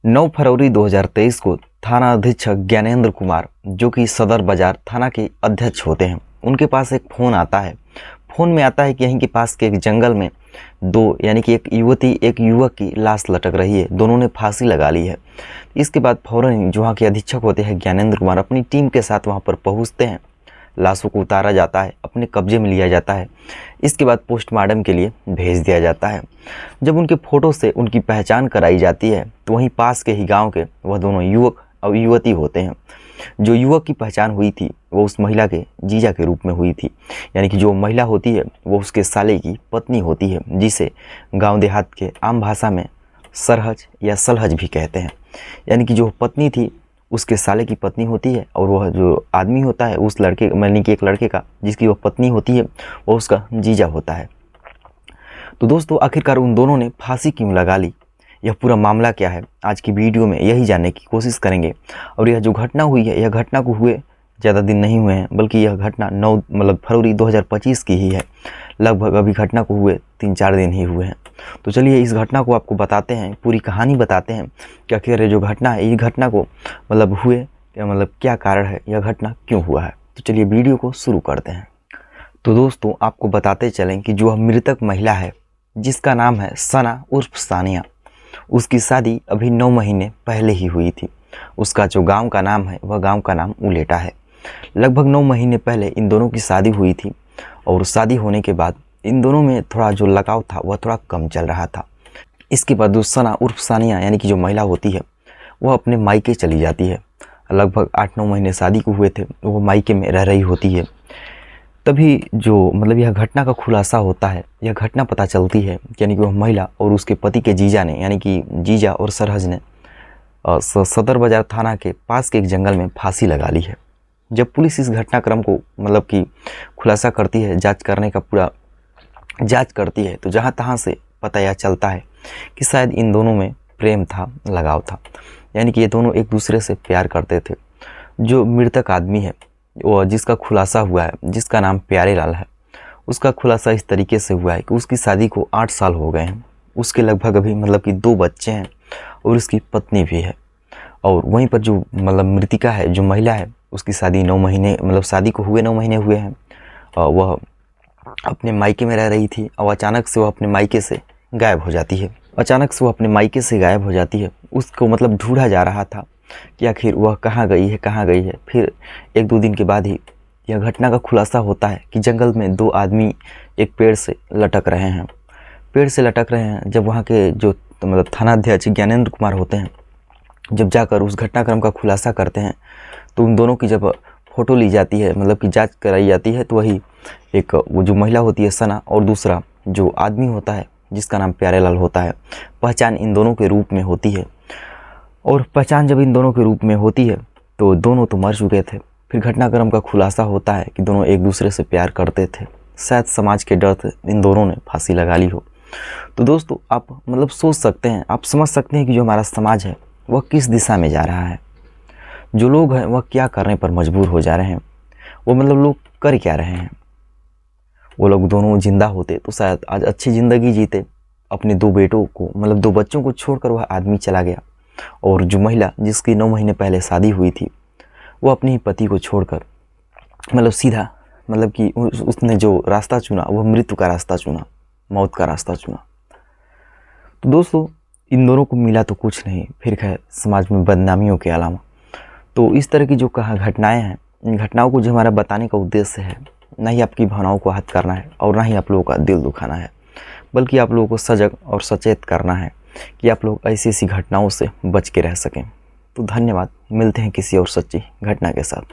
9 फरवरी 2023 को थाना अधीक्षक ज्ञानेंद्र कुमार, जो कि सदर बाजार थाना के अध्यक्ष होते हैं, उनके पास एक फ़ोन आता है। फ़ोन में आता है कि यहीं के पास के एक जंगल में दो यानी कि एक युवती एक युवक की लाश लटक रही है, दोनों ने फांसी लगा ली है। इसके बाद फ़ौरन जो वहाँ के अधीक्षक होते हैं ज्ञानेंद्र कुमार अपनी टीम के साथ वहाँ पर पहुँचते हैं। लाशों को उतारा जाता है, अपने कब्जे में लिया जाता है। इसके बाद पोस्टमार्टम के लिए भेज दिया जाता है। जब उनके फ़ोटो से उनकी पहचान कराई जाती है तो वहीं पास के ही गांव के वह दोनों युवक और युवती होते हैं। जो युवक की पहचान हुई थी वो उस महिला के जीजा के रूप में हुई थी, यानी कि जो महिला होती है वो उसके साले की पत्नी होती है, जिसे गाँव देहात के आम भाषा में सरहज या सलहज भी कहते हैं। यानी कि जो पत्नी थी उसके साले की पत्नी होती है, और वह जो आदमी होता है उस लड़के यानी कि एक लड़के का जिसकी वह पत्नी होती है वो उसका जीजा होता है। तो दोस्तों, आखिरकार उन दोनों ने फांसी क्यों लगा ली, यह पूरा मामला क्या है, आज की वीडियो में यही जानने की कोशिश करेंगे। और यह जो घटना हुई है, यह घटना को हुए ज़्यादा दिन नहीं हुए हैं, बल्कि यह घटना 9 फरवरी 2025 की ही है। लगभग अभी घटना को हुए 3-4 दिन ही हुए हैं। तो चलिए इस घटना को आपको बताते हैं, पूरी कहानी बताते हैं कि आखिर ये जो घटना है, इस घटना को हुए या क्या कारण है, यह घटना क्यों हुआ है। तो चलिए वीडियो को शुरू करते हैं। तो दोस्तों, आपको बताते चलें कि जो मृतक महिला है जिसका नाम है सना उर्फ सानिया, उसकी शादी अभी 9 महीने पहले ही हुई थी। उसका जो गांव का नाम है वह गांव का नाम उलेटा है। लगभग 9 महीने पहले इन दोनों की शादी हुई थी, और शादी होने के बाद इन दोनों में थोड़ा जो लगाव था वह थोड़ा कम चल रहा था। इसके बाद जो सना उर्फ सानिया यानी कि जो महिला होती है वह अपने मायके चली जाती है। लगभग 8-9 महीने शादी को हुए थे, वो मायके में रह रही होती है। तभी जो यह घटना का खुलासा होता है, यह घटना पता चलती है यानी कि वह महिला और उसके पति के जीजा ने, यानी कि जीजा और सरहज ने सदर बाजार थाना के पास के एक जंगल में फांसी लगा ली है। जब पुलिस इस घटनाक्रम को खुलासा करती है, जांच करने का पूरा जांच करती है, तो जहां तहां से पता यह चलता है कि शायद इन दोनों में प्रेम था, लगाव था, यानी कि ये दोनों एक दूसरे से प्यार करते थे। जो मृतक आदमी है वो जिसका खुलासा हुआ है, जिसका नाम प्यारे लाल है, उसका खुलासा इस तरीके से हुआ है कि उसकी शादी को 8 साल हो गए हैं। उसके लगभग अभी 2 बच्चे हैं और उसकी पत्नी भी है। और वहीं पर जो मृतिका है, जो महिला है, उसकी शादी 9 महीने शादी को हुए 9 महीने हुए हैं। वह अपने मायके में रह रही थी और अचानक से वह अपने मायके से गायब हो जाती है। उसको ढूंढा जा रहा था कि आखिर वह कहाँ गई है। फिर 1-2 दिन के बाद ही यह घटना का खुलासा होता है कि जंगल में 2 आदमी एक पेड़ से लटक रहे हैं। जब वहाँ के जो थानाध्यक्ष ज्ञानेंद्र कुमार होते हैं, जब जाकर उस घटनाक्रम का खुलासा करते हैं, तो उन दोनों की जब फ़ोटो ली जाती है, कि जांच कराई जाती है, तो वही एक वो जो महिला होती है सना और दूसरा जो आदमी होता है जिसका नाम प्यारे लाल होता है, पहचान इन दोनों के रूप में होती है। और पहचान जब इन दोनों के रूप में होती है तो दोनों तो मर चुके थे। फिर घटनाक्रम का खुलासा होता है कि दोनों एक दूसरे से प्यार करते थे। शायद समाज के डर से इन दोनों ने फांसी लगा ली हो। तो दोस्तों, आप सोच सकते हैं, आप समझ सकते हैं कि जो हमारा समाज है वह किस दिशा में जा रहा है। जो लोग हैं वह क्या करने पर मजबूर हो जा रहे हैं। वो लोग कर क्या रहे हैं। वो लोग दोनों जिंदा होते तो शायद आज अच्छी ज़िंदगी जीते। अपने 2 बेटों को 2 बच्चों को छोड़कर वह आदमी चला गया, और जो महिला जिसकी 9 महीने पहले शादी हुई थी वो अपने ही पति को छोड़कर सीधा कि उसने जो रास्ता चुना वह मृत्यु का रास्ता चुना, मौत का रास्ता चुना। तो दोस्तों, इन दोनों को मिला तो कुछ नहीं, फिर है समाज में बदनामियों के अलावा। तो इस तरह की जो घटनाएं हैं, इन घटनाओं को जो हमारा बताने का उद्देश्य है, ना ही आपकी भावनाओं को आहत करना है और ना ही आप लोगों का दिल दुखाना है, बल्कि आप लोगों को सजग और सचेत करना है कि आप लोग ऐसी घटनाओं से बच के रह सकें। तो धन्यवाद, मिलते हैं किसी और सच्ची घटना के साथ।